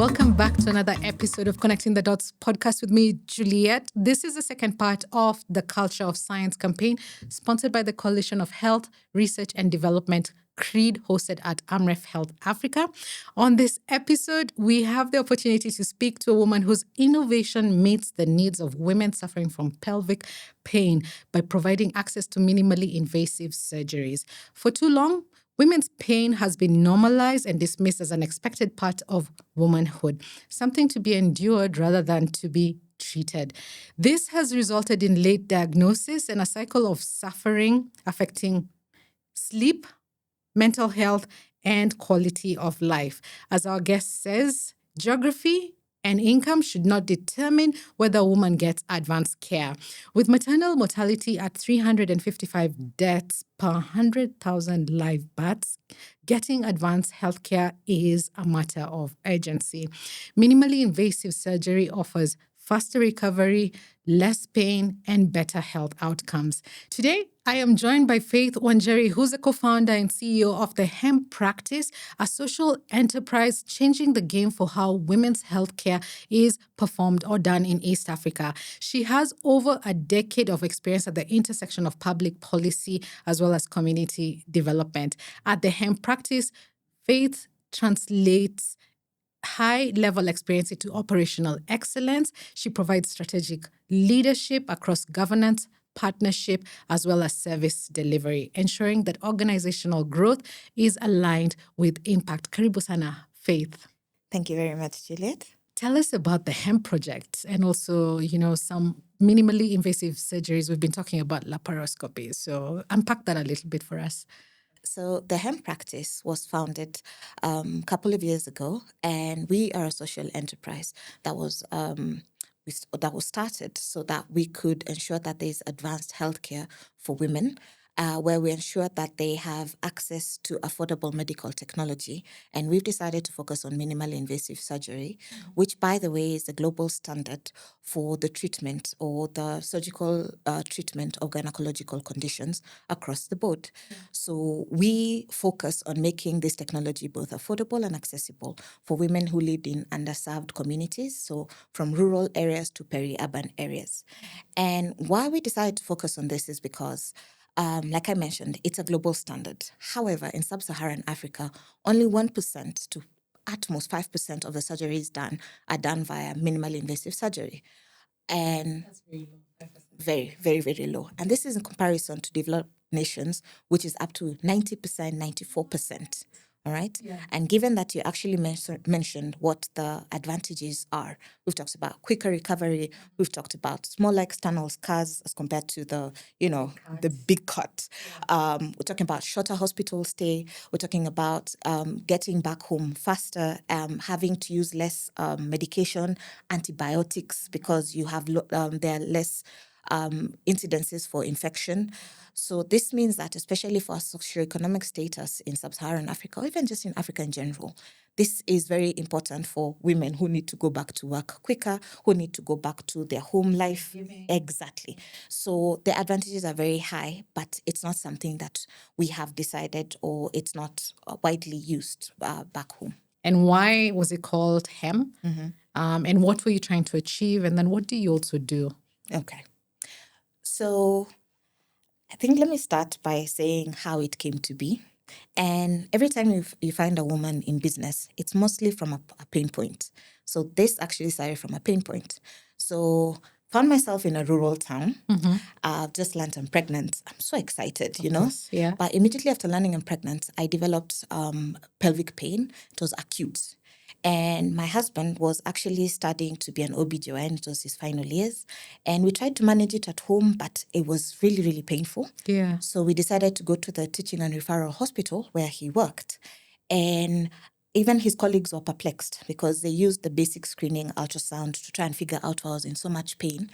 Welcome back to another episode of Connecting the Dots podcast with me, Juliet. This is the second part of the Culture of Science campaign, sponsored by the Coalition of Health, Research and Development, CHReaD, hosted at Amref Health Africa. On this episode, we have the opportunity to speak to a woman whose innovation meets the needs of women suffering from pelvic pain by providing access to minimally invasive surgeries. For too long, women's pain has been normalized and dismissed as an expected part of womanhood, something to be endured rather than to be treated. This has resulted in late diagnosis and a cycle of suffering affecting sleep, mental health, and quality of life. As our guest says, geography and income should not determine whether a woman gets advanced care. With maternal mortality at 355 deaths per 100,000 live births, getting advanced healthcare is a matter of urgency. Minimally invasive surgery offers faster recovery, less pain, and better health outcomes. Today, I am joined by Faith Wanjeri, who's a co-founder and CEO of the Hemp Practice, a social enterprise changing the game for how women's healthcare is performed or done in East Africa. She has over a decade of experience at the intersection of public policy as well as community development. At the Hemp Practice, Faith translates high-level experience into operational excellence. She provides strategic leadership across governance, partnership, as well as service delivery, ensuring that organizational growth is aligned with impact. Karibu sana, Faith. Thank you very much, Juliet. Tell us about the Hemp project and also, some minimally invasive surgeries. We've been talking about laparoscopy, so unpack that a little bit for us. So the Hemp Practice was founded a couple of years ago, and we are a social enterprise that was started so that we could ensure that there's advanced healthcare for women, where we ensure that they have access to affordable medical technology. And we've decided to focus on minimally invasive surgery, which, by the way, is the global standard for the treatment or the surgical treatment of gynecological conditions across the board. So we focus on making this technology both affordable and accessible for women who lived in underserved communities, so from rural areas to peri-urban areas. And why we decided to focus on this is because like I mentioned, it's a global standard. However, in sub-Saharan Africa, only 1% to at most 5% of the surgeries done are done via minimally invasive surgery. And That's very low. very, very, very low. And this is in comparison to developed nations, which is up to 90%, 94%. All right. Yeah. And given that you actually mentioned what the advantages are, we've talked about quicker recovery. We've talked about smaller external scars as compared to the big cut. We're talking about shorter hospital stay. We're talking about getting back home faster, having to use less medication, antibiotics, because you have there are less incidences for infection. So this means that, especially for our socioeconomic status in sub-Saharan Africa, or even just in Africa in general, this is very important for women who need to go back to work quicker, who need to go back to their home life. Exactly. So the advantages are very high, but it's not something that we have decided, or it's not widely used back home. And why was it called Hemp? And what were you trying to achieve? And then what do you also do? Okay. So I think let me start by saying how it came to be. And every time you find a woman in business, it's mostly from a pain point. So this actually started from a pain point. So found myself in a rural town. I've just learned I'm pregnant. I'm so excited, Of course, yeah. But immediately after learning I'm pregnant, I developed pelvic pain. It was acute. And my husband was actually studying to be an OB/GYN. It was his final years. And we tried to manage it at home, but it was really, really painful. Yeah. So we decided to go to the teaching and referral hospital where he worked. And even his colleagues were perplexed because they used the basic screening ultrasound to try and figure out why I was in so much pain.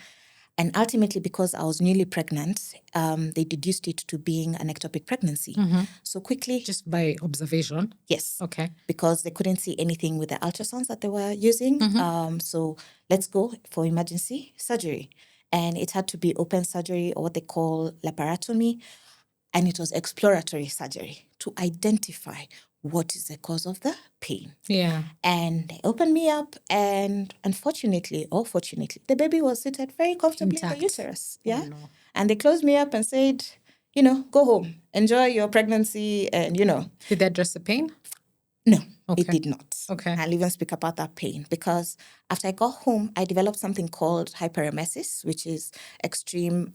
And ultimately, because I was newly pregnant, they deduced it to being an ectopic pregnancy. So quickly... Just by observation? Yes. Okay. Because they couldn't see anything with the ultrasounds that they were using. So let's go for emergency surgery. And it had to be open surgery, or what they call laparotomy. And it was exploratory surgery to identify what is the cause of the pain. Yeah. And they opened me up, and unfortunately or fortunately, the baby was seated very comfortably in the Intact. uterus. Oh, Yeah. no. And they closed me up and said, go home, enjoy your pregnancy, and Did they address the pain? No, Okay. it did not. Okay. I'll even speak about that pain because after I got home, I developed something called hyperemesis, which is extreme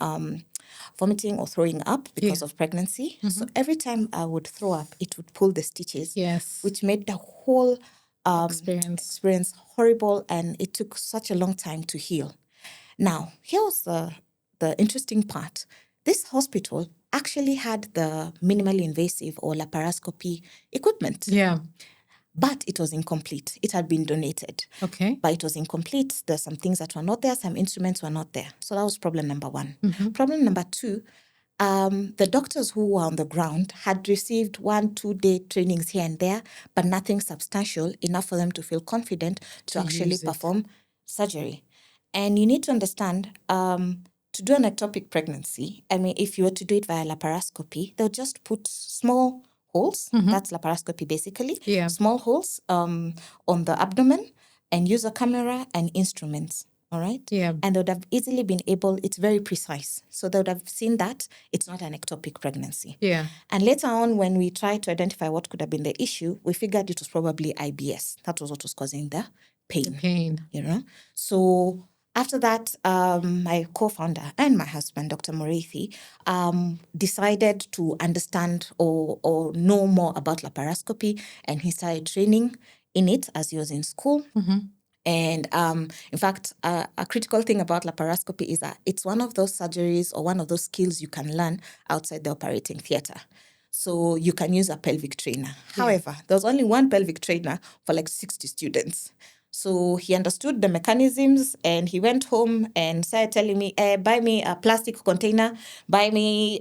vomiting or throwing up because of pregnancy. So every time I would throw up, it would pull the stitches, Yes. which made the whole Experience. horrible, and it took such a long time to heal. Now, here was the interesting part. This hospital actually had the minimally invasive or laparoscopy equipment. Yeah. But it was incomplete. It had been donated. Okay. But it was incomplete. There's some things that were not there. Some instruments were not there. So that was problem number one. Problem number two, the doctors who were on the ground had received 1-2 day trainings here and there, but nothing substantial enough for them to feel confident to actually use it. perform surgery. And you need to understand, to do an ectopic pregnancy, if you were to do it via laparoscopy, they'll just put small holes. That's laparoscopy basically. Yeah. Small holes on the abdomen, and use a camera and instruments. All right. Yeah. And they would have easily been able, it's very precise. So they would have seen that it's not an ectopic pregnancy. Yeah. And later on, when we tried to identify what could have been the issue, we figured it was probably IBS. That was what was causing the pain. Pain. So after that, my co-founder and my husband, Dr. Morethi, decided to understand or know more about laparoscopy, and he started training in it as he was in school. And in fact, a critical thing about laparoscopy is that it's one of those surgeries or one of those skills you can learn outside the operating theater. So you can use a pelvic trainer. However, there was only one pelvic trainer for like 60 students. So he understood the mechanisms, and he went home and started telling me, buy me a plastic container, buy me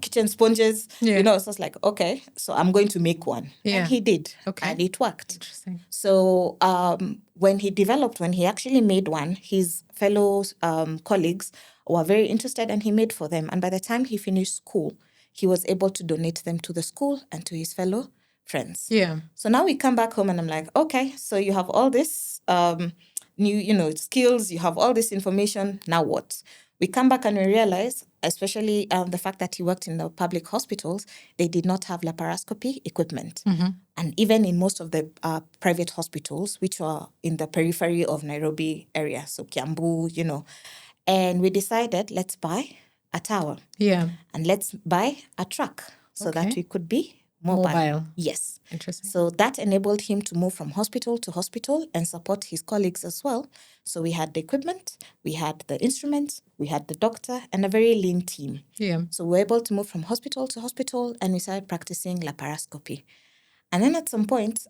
kitchen sponges. Yeah. So I was like, okay, so I'm going to make one. Yeah. And he did. Okay. And it worked. Interesting. So when he actually made one, his fellow colleagues were very interested, and he made for them. And by the time he finished school, he was able to donate them to the school and to his fellow friends. Yeah. So now we come back home, and I'm like, okay, so you have all this new, skills, you have all this information. Now what? We come back and we realize, especially the fact that he worked in the public hospitals, they did not have laparoscopy equipment. And even in most of the private hospitals, which are in the periphery of Nairobi area, so Kiambu, and we decided, let's buy a tower. Yeah. And let's buy a truck so that we could be mobile. Yes. Interesting. So that enabled him to move from hospital to hospital and support his colleagues as well. So we had the equipment, we had the instruments, we had the doctor, and a very lean team. Yeah. So we were able to move from hospital to hospital, and we started practicing laparoscopy. And then at some point,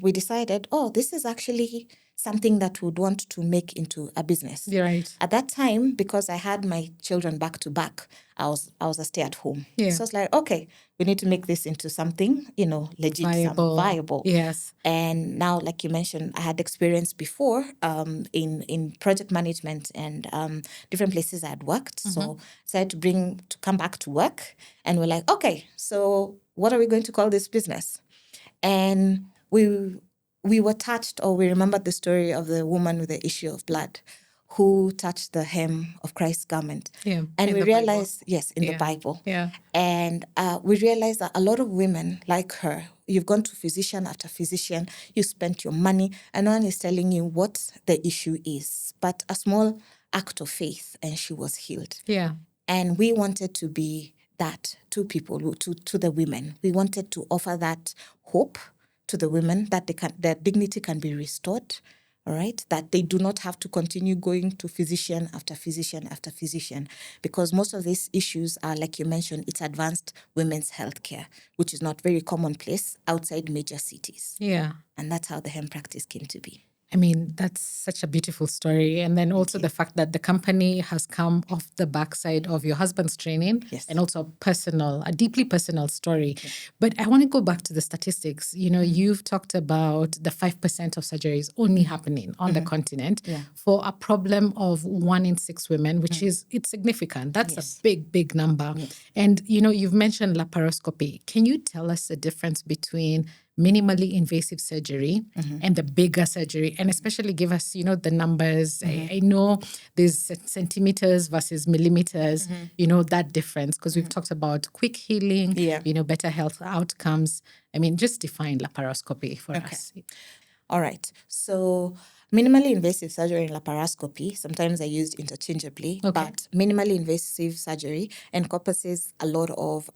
we decided, this is actually something that we would want to make into a business. You're right. At that time, because I had my children back to back, I was a stay-at-home. Yeah. So I was like, okay, we need to make this into something, legit, viable. Yes. And now, like you mentioned, I had experience before in project management and different places I had worked. So I decided to come back to work, and we're like, okay, so what are we going to call this business? And we were touched, or we remembered the story of the woman with the issue of blood who touched the hem of Christ's garment. Yeah. And in we the realized, in the Yeah. Bible. Yeah. And we realized that a lot of women like her, you've gone to physician after physician, you spent your money, and no one is telling you what the issue is. But a small act of faith, and she was healed. Yeah. And we wanted to be that to people, to the women. We wanted to offer that hope to the women, that their dignity can be restored, all right? That they do not have to continue going to physician after physician after physician, because most of these issues are, like you mentioned, it's advanced women's healthcare, which is not very commonplace outside major cities. Yeah. And that's how the hemp practice came to be. I mean, that's such a beautiful story. And then also the fact that the company has come off the backside of your husband's training, and also a deeply personal story. But I want to go back to the statistics. You've talked about the 5% of surgeries only happening on the continent for a problem of 1 in 6 women, which it's significant. That's a big, big number. And, you've mentioned laparoscopy. Can you tell us the difference between minimally invasive surgery and the bigger surgery, and especially give us, the numbers. I know there's centimeters versus millimeters, that difference, because we've talked about quick healing, Yeah. better health outcomes. I mean, just define laparoscopy for us. All right. So minimally invasive surgery and laparoscopy, sometimes are used interchangeably, but minimally invasive surgery encompasses a lot of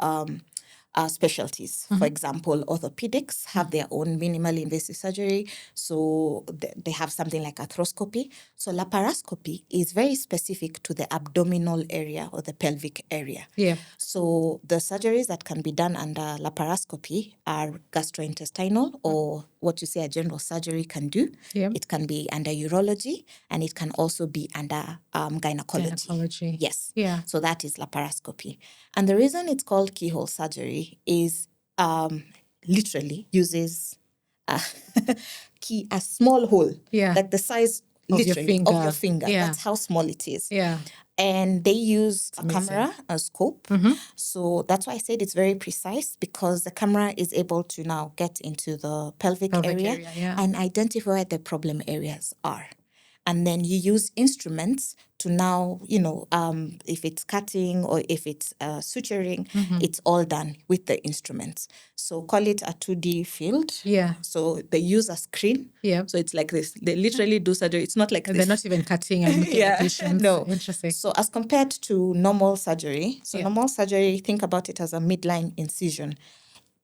specialties. For example, orthopedics have their own minimally invasive surgery. So they have something like arthroscopy. So laparoscopy is very specific to the abdominal area or the pelvic area. Yeah. So the surgeries that can be done under laparoscopy are gastrointestinal, or what you say a general surgery can do. Yeah. It can be under urology, and it can also be under gynecology. Yes. Yeah. So that is laparoscopy. And the reason it's called keyhole surgery is literally uses a small hole, Yeah. like the size Of your literally of your finger. Yeah. That's how small it is. Yeah. And they use a amazing. camera, a scope. So that's why I said it's very precise, because the camera is able to now get into the pelvic area yeah. and identify where the problem areas are. And then you use instruments to now, if it's cutting or if it's suturing, it's all done with the instruments. So call it a 2D field. Yeah. So they use a screen. Yeah. So it's like this. They literally do surgery. It's not like And this. they're not even cutting and looking at the patients. No. Interesting. So as compared to normal surgery, normal surgery, think about it as a midline incision.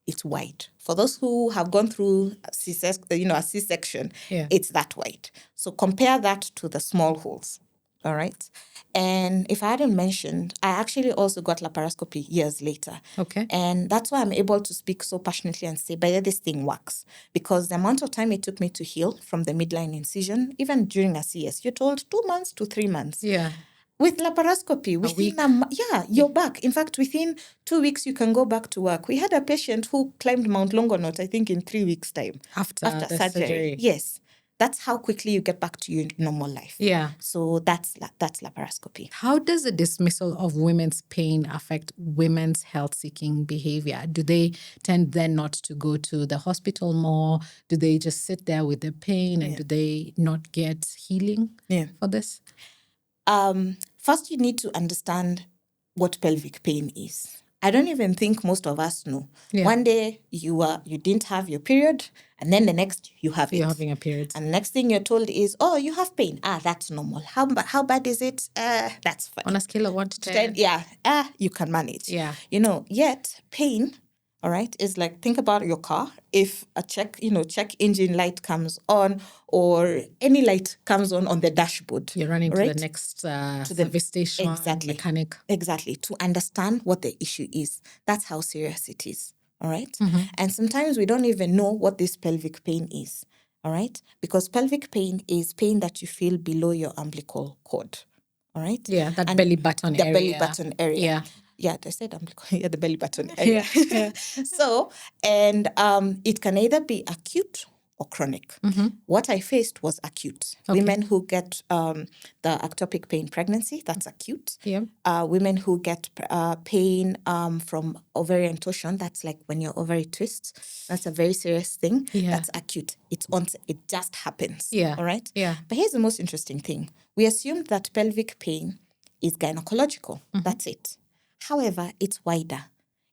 It's wide. For those who have gone through a C-section, it's that wide. So compare that to the small holes. All right. And if I hadn't mentioned, I actually also got laparoscopy years later. Okay. And that's why I'm able to speak so passionately and say, but this thing works. Because the amount of time it took me to heal from the midline incision, even during a CS, you're told 2 months to 3 months. Yeah. With laparoscopy, within you're back. In fact, within 2 weeks, you can go back to work. We had a patient who climbed Mount Longonot, I think, in 3 weeks' time. After the surgery. Yes. That's how quickly you get back to your normal life. Yeah. So that's laparoscopy. How does the dismissal of women's pain affect women's health-seeking behavior? Do they tend then not to go to the hospital more? Do they just sit there with the pain, and do they not get healing for this? First, you need to understand what pelvic pain is. I don't even think most of us know. Yeah. One day you didn't have your period, and then the next you have it. You're having a period. And the next thing you're told is, oh, you have pain. That's normal. How bad is it? That's fine. On a scale of 1 to 10? You can manage. Yeah. Yet pain, all right, is like, think about your car. If a check engine light comes on, or any light comes on the dashboard, you're running to the next service station, mechanic. Exactly, to understand what the issue is. That's how serious it is, all right? And sometimes we don't even know what this pelvic pain is, all right? Because pelvic pain is pain that you feel below your umbilical cord, all right? Yeah, that belly button area. The belly button area. Yeah. Yeah, they said umbilical. Yeah, the belly button area. Yeah. So, and it can either be acute or chronic. What I faced was acute. Women who get the ectopic pain pregnancy, that's acute. Yeah. Women who get pain from ovarian torsion, that's like when your ovary twists. That's a very serious thing. Yeah. That's acute. It just happens. Yeah. All right? Yeah. But here's the most interesting thing. We assume that pelvic pain is gynecological. That's it. However, it's wider.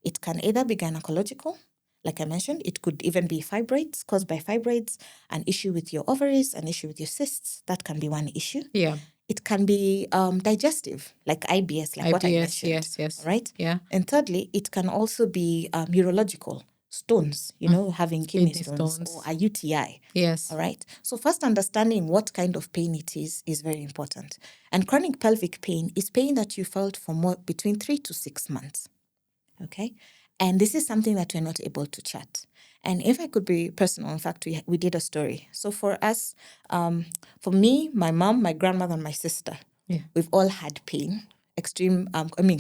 It can either be gynecological, like I mentioned. It could even be fibroids, caused by fibroids, an issue with your ovaries, an issue with your cysts. That can be one issue. Yeah. It can be digestive, like IBS, like what I mentioned. Yes. Right? Yeah. And thirdly, it can also be urological, stones, having kidney stones or a UTI. Yes. All right. So first, understanding what kind of pain it is very important. And chronic pelvic pain is pain that you felt for between 3 to 6 months. Okay. And this is something that we're not able to chat. And if I could be personal, in fact, we did a story. So for us, for me, my mom, my grandmother, and my sister, we've all had pain,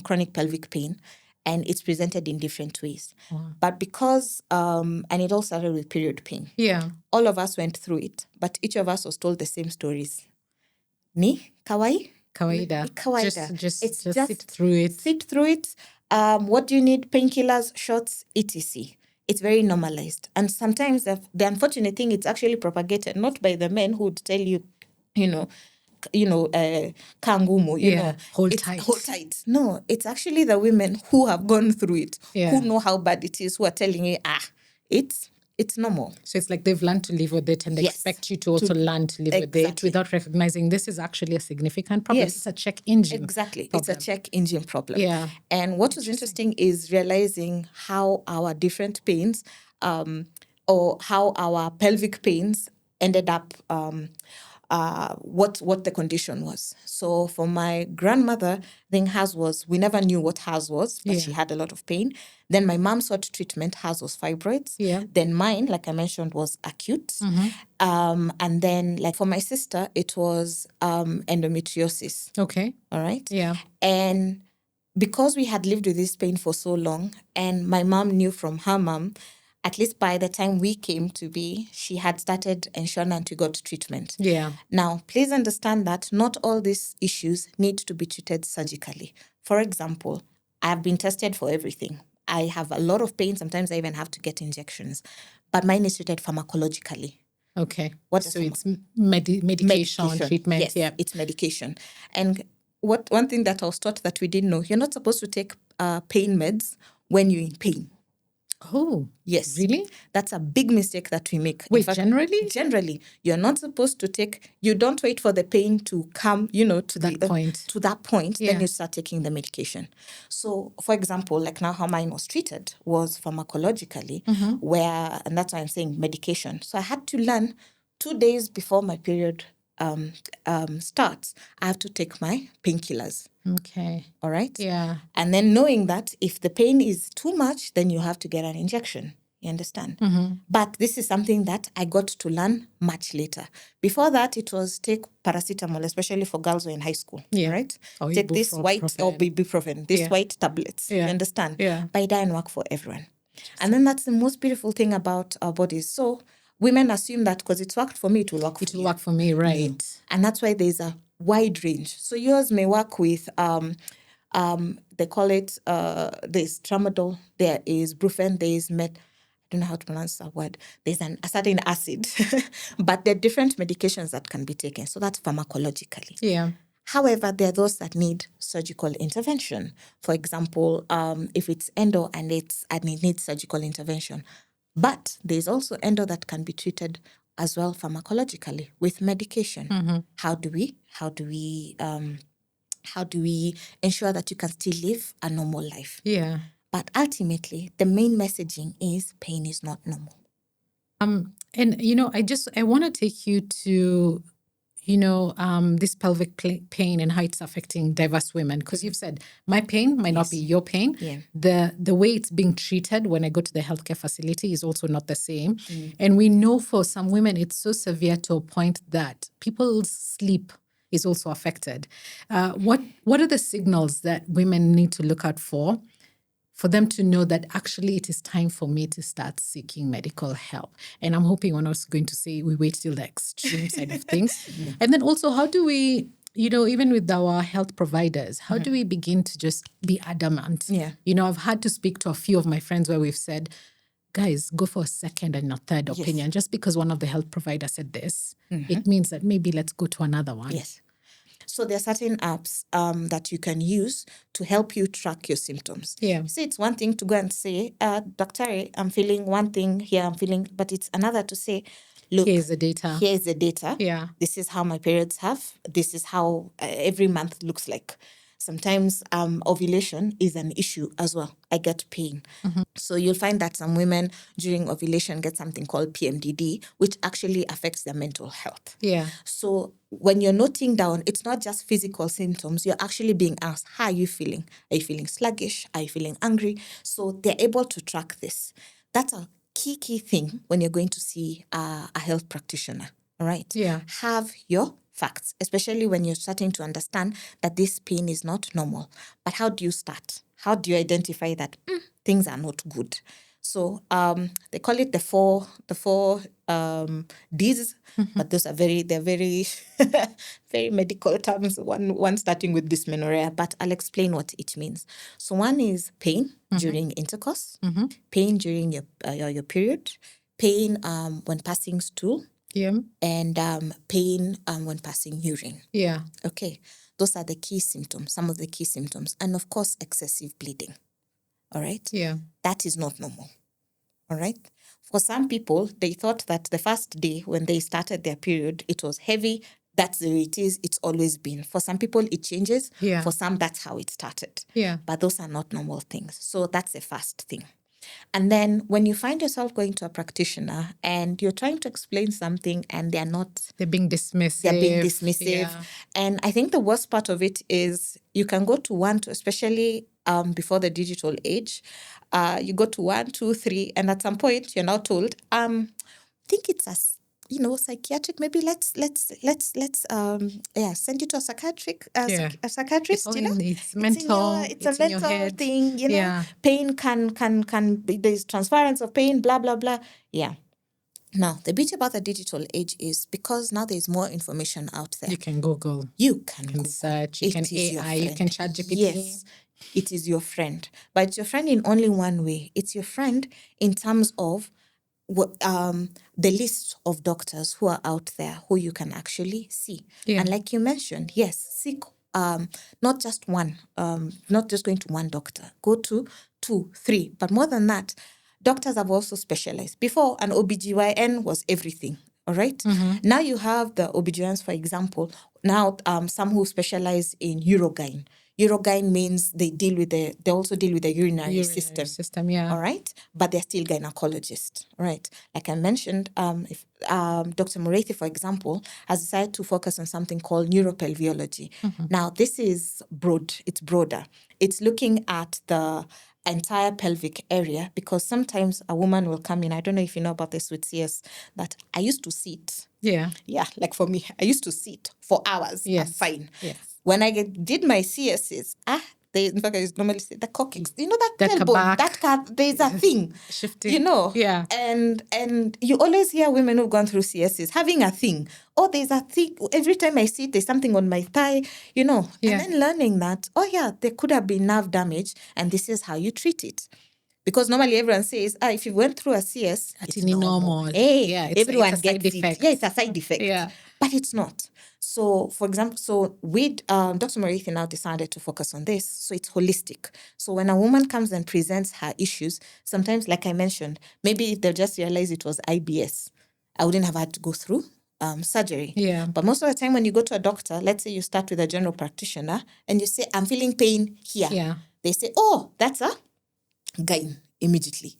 chronic pelvic pain. And it's presented in different ways. Wow. But because, and it all started with period pain. Yeah. All of us went through it, but each of us was told the same stories. Ni, kawaida. Kawaida. Just sit through it. Sit through it. What do you need? Painkillers, shots, etc. It's very normalized. And sometimes the unfortunate thing, it's actually propagated not by the men who would tell you, kangumu, hold it's tight. hold tight. No, it's actually the women who have gone through it, who know how bad it is, who are telling you, it's normal. So it's like they've learned to live with it and they Yes. expect you to also learn to live with it without recognizing this is actually a significant problem. Yes. It's a check engine. Exactly. problem. It's a check engine problem. Yeah. And what was interesting is realizing how our different pains or how our pelvic pains ended up what the condition was. So for my grandmother, I think hers was, we never knew what hers was, but she had a lot of pain. Then my mom sought treatment, hers was fibroids. Yeah. Then mine, like I mentioned, was acute. And then like for my sister, it was endometriosis. Okay. All right. Yeah. And because we had lived with this pain for so long, and my mom knew from her mom, at least by the time we came to be, she had started ensuring and we got treatment. Yeah. Now, please understand that not all these issues need to be treated surgically. For example, I have been tested for everything. I have a lot of pain. Sometimes I even have to get injections. But mine is treated pharmacologically. Okay. So it's medication treatment. Yes, yeah. It's medication. And one thing that I was taught that we didn't know, you're not supposed to take pain meds when you're in pain. Oh, yes. Really? That's a big mistake that we make. Wait, generally? Generally, you're not supposed to you don't wait for the pain to come, to that point. To that point, Yeah. then you start taking the medication. So, for example, like now how mine was treated was pharmacologically, and that's why I'm saying medication. So I had to learn 2 days before my period starts, I have to take my painkillers. Okay. All right? Yeah. And then knowing that if the pain is too much, then you have to get an injection. You understand? But this is something that I got to learn much later. Before that, it was take paracetamol, especially for girls who are in high school. Yeah. Right? Or take this white or ibuprofen, these white tablets. Yeah. You understand? Yeah. But it didn't work for everyone. And then that's the most beautiful thing about our bodies. So women assume that because it's worked for me, it will work for you. It will work for me, right? And that's why there's a wide range. So yours may work with they call it there's tramadol, there is brufen, there is I don't know how to pronounce that word. There's a certain acid, but there are different medications that can be taken. So that's pharmacologically. Yeah. However, there are those that need surgical intervention. For example, if it's endo and it needs surgical intervention. But there's also endo that can be treated as well pharmacologically with medication. How do we ensure that you can still live a normal life? Yeah. But ultimately, the main messaging is pain is not normal. And I want to take you to this pelvic pain and how it's affecting diverse women, because you've said my pain might not be your pain. Yeah. The way it's being treated when I go to the healthcare facility is also not the same. And we know for some women it's so severe to a point that people's sleep is also affected. What are the signals that women need to look out for them to know that actually it is time for me to start seeking medical help? And I'm hoping we're not going to say we wait till the extreme side of things. And then also, how do we, even with our health providers, how do we begin to just be adamant? Yeah. I've had to speak to a few of my friends where we've said, guys, go for a second and a third opinion. Just because one of the health providers said this, it means that maybe let's go to another one. Yes. So there are certain apps that you can use to help you track your symptoms. Yeah. See, it's one thing to go and say, Doctor, I'm feeling one thing here, but it's another to say, look, here's the data. Here's the data. Yeah. This is how my periods have. This is how every month looks like. Sometimes ovulation is an issue as well. I get pain. So you'll find that some women during ovulation get something called PMDD, which actually affects their mental health. Yeah. So when you're noting down, it's not just physical symptoms. You're actually being asked, how are you feeling? Are you feeling sluggish? Are you feeling angry? So they're able to track this. That's a key thing when you're going to see a health practitioner. All right? Yeah. Have your facts, especially when you're starting to understand that this pain is not normal. But how do you start? How do you identify that things are not good? So they call it the four Ds, but those are they're very, very medical terms. One starting with dysmenorrhea, but I'll explain what it means. So one is pain during intercourse, pain during your period, pain when passing stool, and pain when passing urine. Yeah. Okay, those are the key symptoms, some of the key symptoms, and of course, excessive bleeding. All right. Yeah. That is not normal. All right. For some people, they thought that the first day when they started their period, it was heavy. That's the way it is. It's always been. For some people, it changes. Yeah. For some, that's how it started. Yeah. But those are not normal things. So that's the first thing. And then when you find yourself going to a practitioner and you're trying to explain something and they're being dismissive. Yeah. And I think the worst part of it is you can go to one, especially before the digital age, you go to 1, 2, 3, and at some point you're now told, I think it's psychiatric. Maybe let's send you to a psychiatrist. It's mental. It's a mental thing. Pain can be, there's transference of pain. Blah blah blah. Yeah. Now the beauty about the digital age is because now there's more information out there. You can Google. You can search. You can AI. You can CHReaD. Yes. It is your friend, but it's your friend in only one way. It's your friend in terms of the list of doctors who are out there who you can actually see. Yeah. And like you mentioned, yes, seek not just one, not just going to one doctor. Go to 2, 3. But more than that, doctors have also specialized. Before, an OBGYN was everything. All right. Now you have the OBGYNs, for example. Now, some who specialize in urogyn. Urogyn means they also deal with the urinary system. Yeah. All right. But they're still gynecologists. All right. Like I mentioned, if Dr. Morethi, for example, has decided to focus on something called neuropelviology. Now, this is broad. It's broader. It's looking at the entire pelvic area, because sometimes a woman will come in. I don't know if you know about this with CS, that I used to sit. Yeah. Yeah, like for me, I used to sit for hours. Yes. I'm fine. Yes. When I did my CSs, in fact, I used normally say the coccyx. You know that tailbone, there's a thing. Shifting. Yeah. And you always hear women who've gone through CSs having a thing. Oh, there's a thing. Every time I sit, there's something on my thigh, Yeah. And then learning that, there could have been nerve damage, and this is how you treat it. Because normally everyone says, if you went through a CS, it's normal. Hey, everyone gets it. Yeah, it's a side effect. Yeah. But it's not. So, for example, with Dr. Morethi now decided to focus on this. So it's holistic. So when a woman comes and presents her issues, sometimes, like I mentioned, maybe if they'll just realize it was IBS, I wouldn't have had to go through surgery. Yeah. But most of the time when you go to a doctor, let's say you start with a general practitioner and you say, I'm feeling pain here. Yeah. They say, oh, that's a gyn immediately.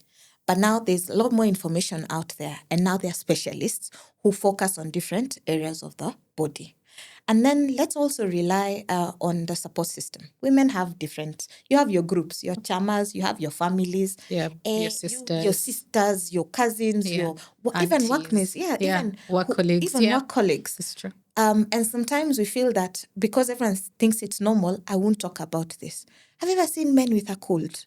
But now there's a lot more information out there, and now there are specialists who focus on different areas of the body. And then let's also rely on the support system. Women have you have your groups, your chamas, you have your families. Yeah, your sisters. Your sisters, your cousins, Yeah. even workmates. Yeah, even work colleagues. Work colleagues. It's true. And sometimes we feel that because everyone thinks it's normal, I won't talk about this. Have you ever seen men with a cold?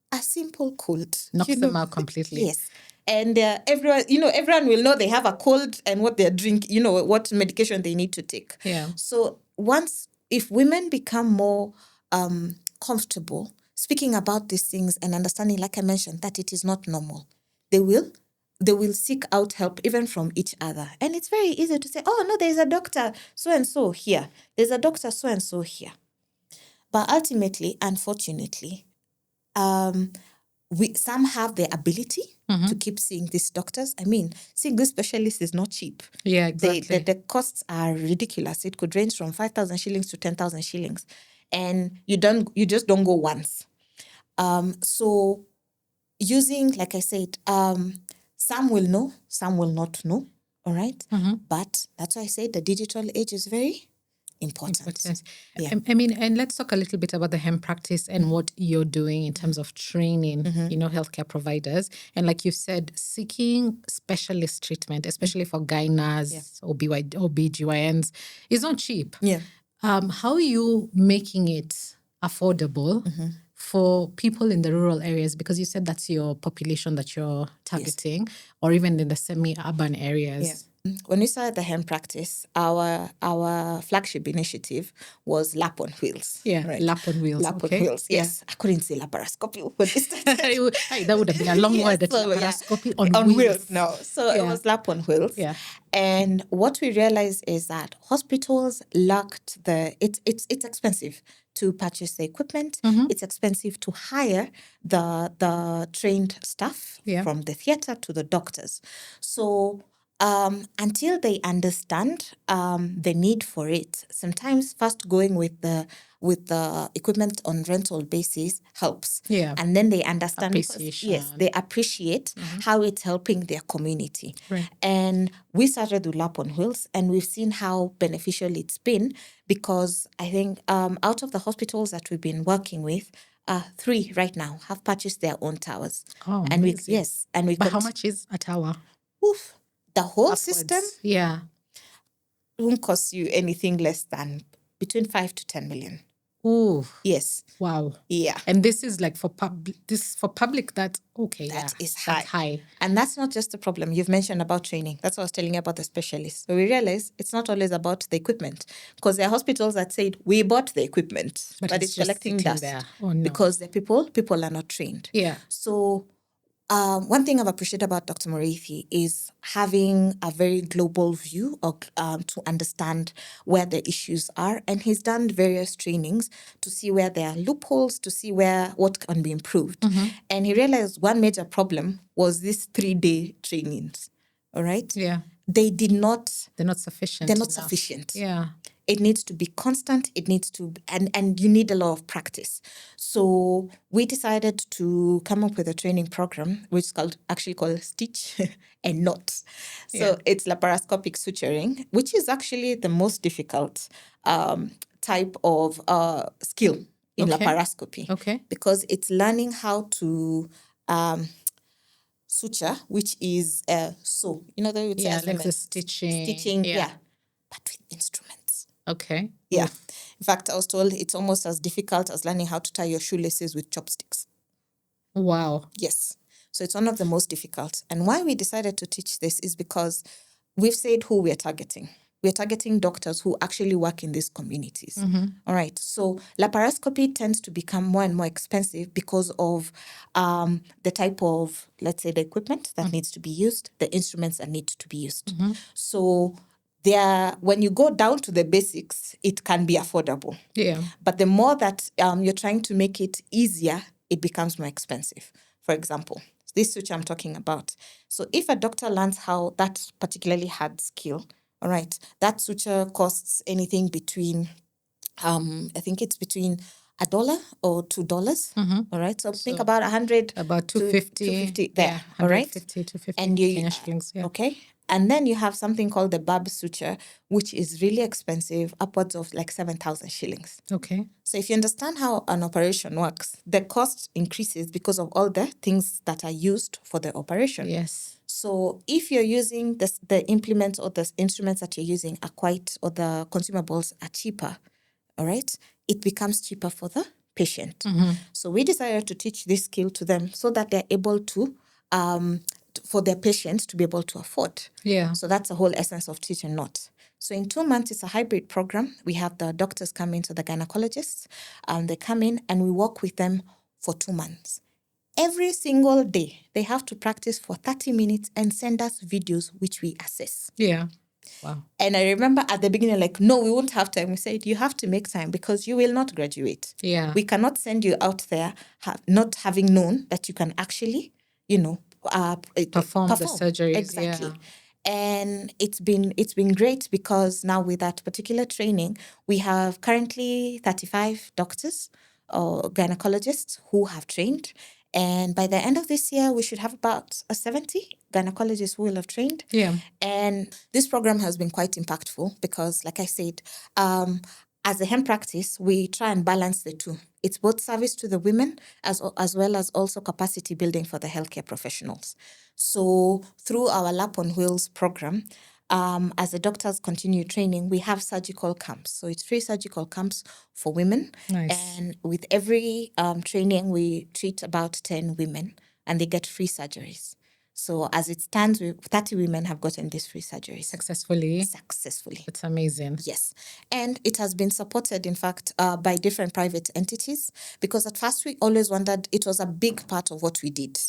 A simple cold knocks them out completely. Yes. And everyone will know they have a cold and what they're drinking, what medication they need to take. Yeah. So if women become more comfortable speaking about these things and understanding, like I mentioned, that it is not normal, they will seek out help even from each other. And it's very easy to say, oh, no, there's a doctor so-and-so here. There's a doctor so-and-so here. But ultimately, unfortunately, some have the ability to keep seeing these doctors. I mean, seeing this specialist is not cheap. Yeah, exactly. The costs are ridiculous. It could range from 5,000 shillings to 10,000 shillings. And you just don't go once. So using, like I said, some will know, some will not know. All right. But that's why I say the digital age is very important. Yeah. I mean, and let's talk a little bit about the hemp practice and what you're doing in terms of training, healthcare providers. And like you said, seeking specialist treatment, especially for gynas, OBGYNs, is not cheap. Yeah. How are you making it affordable for people in the rural areas, because you said that's your population that you're targeting, or even in the semi-urban areas. When we started the hemp practice, our flagship initiative was lap on wheels. Lap on wheels. Lap on wheels, yes. I couldn't say laparoscopy when we started. That would have been a long word. Laparoscopy on wheels. No, so it was lap on wheels. Yeah. And what we realized is that hospitals lacked it's expensive to purchase the equipment. It's expensive to hire the trained staff from the theater to the doctors. So until they understand the need for it, sometimes first going with the equipment on rental basis helps. Yeah. And then they understand appreciation. They appreciate how it's helping their community. Right. And we started with Lap on Wheels, and we've seen how beneficial it's been, because I think out of the hospitals that we've been working with, 3 right now have purchased their own towers. Oh, and amazing. But how got, much is a tower? the whole Upwards. system won't cost you anything less than between 5 to 10 million. Oh, yes. Wow. Yeah. And this is like for public. That is high. That's high. And that's not just the problem. You've mentioned about training. That's what I was telling you about the specialists. So we realize it's not always about the equipment, because there are hospitals that said we bought the equipment, but it's collecting dust there. Oh, no. because the people are not trained. Yeah. So one thing I've appreciated about Dr. Muriithi is having a very global view to understand where the issues are. And he's done various trainings to see where there are loopholes, to see what can be improved. And he realized one major problem was these 3-day trainings. All right? Yeah. They're not sufficient. They're not sufficient. Yeah. It needs to be constant. It needs to, and you need a lot of practice. So we decided to come up with a training program, which is called Stitch and Knot. So it's laparoscopic suturing, which is actually the most difficult type of skill in laparoscopy. Okay. Because it's learning how to suture, which is sew. You know, the like the stitching. But with instruments. Okay. Yeah. Oof. In fact, I was told it's almost as difficult as learning how to tie your shoelaces with chopsticks. Wow. Yes. So it's one of the most difficult. And why we decided to teach this is because we've said who we're targeting. We're targeting doctors who actually work in these communities. All right. So laparoscopy tends to become more and more expensive because of the type of, let's say, the equipment that needs to be used, the instruments that need to be used. So when you go down to the basics, it can be affordable. Yeah. But the more that you're trying to make it easier, it becomes more expensive. For example, this suture I'm talking about. So if a doctor learns how that particularly hard skill, all right, that suture costs anything between, I think it's between $1 or $2. All right, so think about 100, about 250 there. Yeah, all right, 150 to 50 and Kenya shillings. Yeah. Okay. And then you have something called the barb suture, which is really expensive, upwards of like 7,000 shillings. Okay. So if you understand how an operation works, the cost increases because of all the things that are used for the operation. Yes. So if you're using the implements or the instruments that you're using or the consumables are cheaper, all right, it becomes cheaper for the patient. So we decided to teach this skill to them so that they're able to for their patients to be able to afford. Yeah. So that's the whole essence of Teach and Not. So in 2 months, it's a hybrid program. We have the doctors come in, so the gynecologists, they come in and we work with them for 2 months. Every single day, they have to practice for 30 minutes and send us videos which we assess. Yeah. Wow. And I remember at the beginning, like, no, we won't have time. We said, you have to make time because you will not graduate. Yeah. We cannot send you out there not having known that you can actually, perform the surgeries. Exactly. Yeah. And it's been great because now with that particular training, we have currently 35 doctors or gynecologists who have trained. And by the end of this year, we should have about 70 gynecologists who will have trained. Yeah. And this program has been quite impactful because, like I said, as a hemp practice, we try and balance the two. It's both service to the women as well as also capacity building for the healthcare professionals. So through our Lap on Wheels program, as the doctors continue training, we have surgical camps. So it's 3 surgical camps for women. Nice. And with every training, we treat about 10 women and they get free surgeries. So as it stands, 30 women have gotten these free surgeries. Successfully. It's amazing. Yes. And it has been supported, in fact, by different private entities, because at first we always wondered, it was a big part of what we did,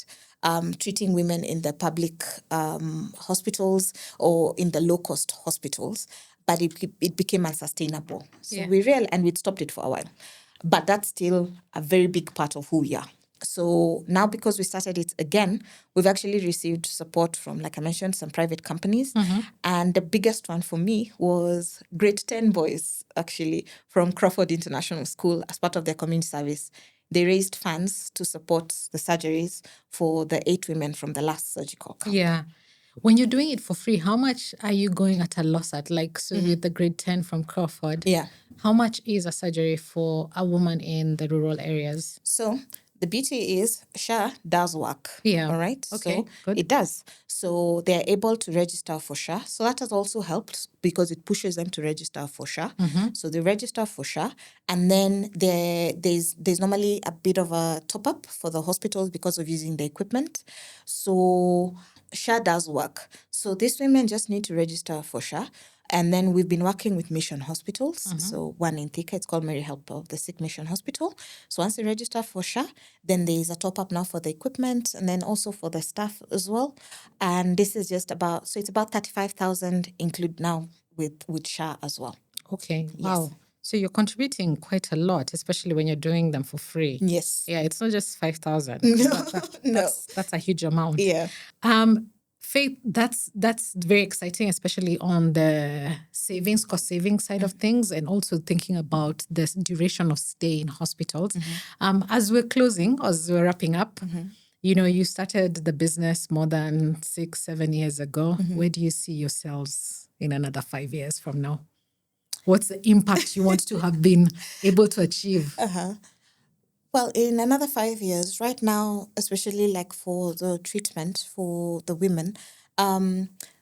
treating women in the public hospitals or in the low-cost hospitals, but it became unsustainable. So we'd stopped it for a while. But that's still a very big part of who we are. So now, because we started it again, we've actually received support from, like I mentioned, some private companies. And the biggest one for me was grade 10 boys, actually, from Crawford International School as part of their community service. They raised funds to support the surgeries for the 8 women from the last surgical camp. Yeah. When you're doing it for free, how much are you going at a loss at? Like, so with the grade 10 from Crawford, how much is a surgery for a woman in the rural areas? So the beauty is CHReaD does work. Yeah. All right. Okay, So good. it does. So they're able to register for CHReaD. So that has also helped because it pushes them to register for CHReaD. So they register for CHReaD, and then there's normally a bit of a top up for the hospitals because of using the equipment. So CHReaD does work. So these women just need to register for CHReaD. And then we've been working with mission hospitals. So one in Thika, it's called Mary Helper, the Sick Mission Hospital. So once they register for CHReaD, then there is a top-up now for the equipment and then also for the staff as well. And this is just about, so it's about 35,000 include now with CHReaD as well. Okay, wow. So you're contributing quite a lot, especially when you're doing them for free. Yes. Yeah, it's not just 5,000. No. That's a huge amount. Yeah. Faith, that's very exciting, especially on the cost saving side of things, and also thinking about the duration of stay in hospitals. As we're wrapping up, you know, you started the business more than 6-7 years ago. Where do you see yourselves in another 5 years from now? What's the impact you want to have been able to achieve? Well, in another 5 years, right now, especially like for the treatment for the women,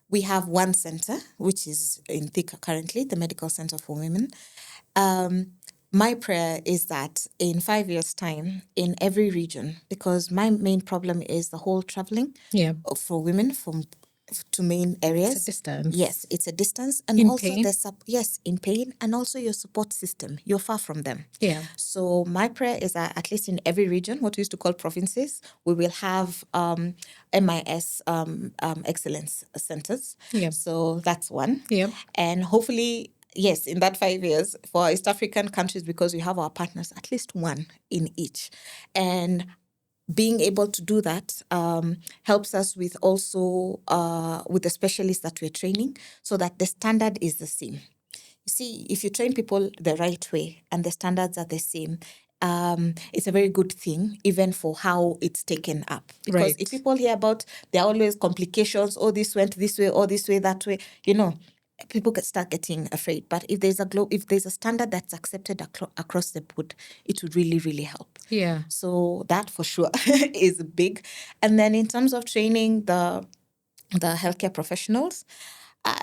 we have one center, which is in Thika currently, the Medical Center for Women. My prayer is that in 5 years' time, in every region, because my main problem is the whole traveling for women to main areas. It's a distance. Yes, it's a distance. And In also pain? in pain, and also your support system. You're far from them. Yeah. So my prayer is that at least in every region, what we used to call provinces, we will have MIS excellence centers. Yeah. So that's one. Yeah. And hopefully, yes, in that 5 years, for East African countries, because we have our partners, at least one in each. And being able to do that helps us with also with the specialists that we're training, so that the standard is the same. You see, if you train people the right way and the standards are the same, it's a very good thing, even for how it's taken up. Because if people hear about, there are always complications, oh, this went this way, or this way, that way, you know, people can start getting afraid. But if there's a standard that's accepted across the board, it would really, really help. Yeah. So that for sure is big. And then in terms of training the healthcare professionals,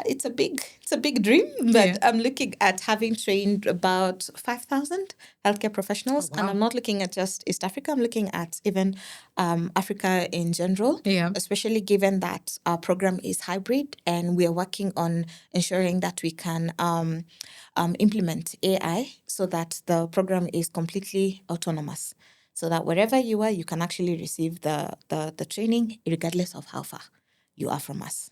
it's a big dream, but I'm looking at having trained about 5,000 healthcare professionals. Oh, wow. And I'm not looking at just East Africa. I'm looking at even Africa in general, especially given that our program is hybrid and we are working on ensuring that we can implement AI so that the program is completely autonomous, so that wherever you are, you can actually receive the training regardless of how far you are from us.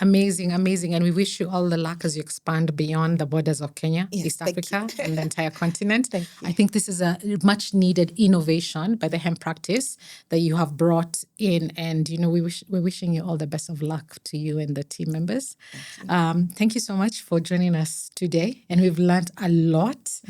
Amazing. And we wish you all the luck as you expand beyond the borders of Kenya, East Africa, and the entire continent. Thank you. I think this is a much needed innovation by the hemp practice that you have brought in. And, you know, we're wishing you all the best of luck to you and the team members. Thank you so much for joining us today. And we've learned a lot.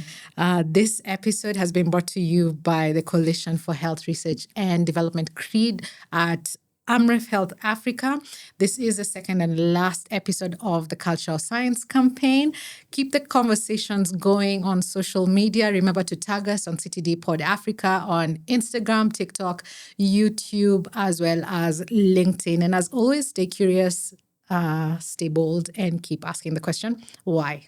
This episode has been brought to you by the Coalition for Health Research and Development, CHReaD, at Amref Health Africa. This is the second and last episode of the Cultural Science campaign. Keep the conversations going on social media. Remember to tag us on CTD Pod Africa on Instagram, TikTok, YouTube, as well as LinkedIn. And as always, stay curious, stay bold, and keep asking the question, why?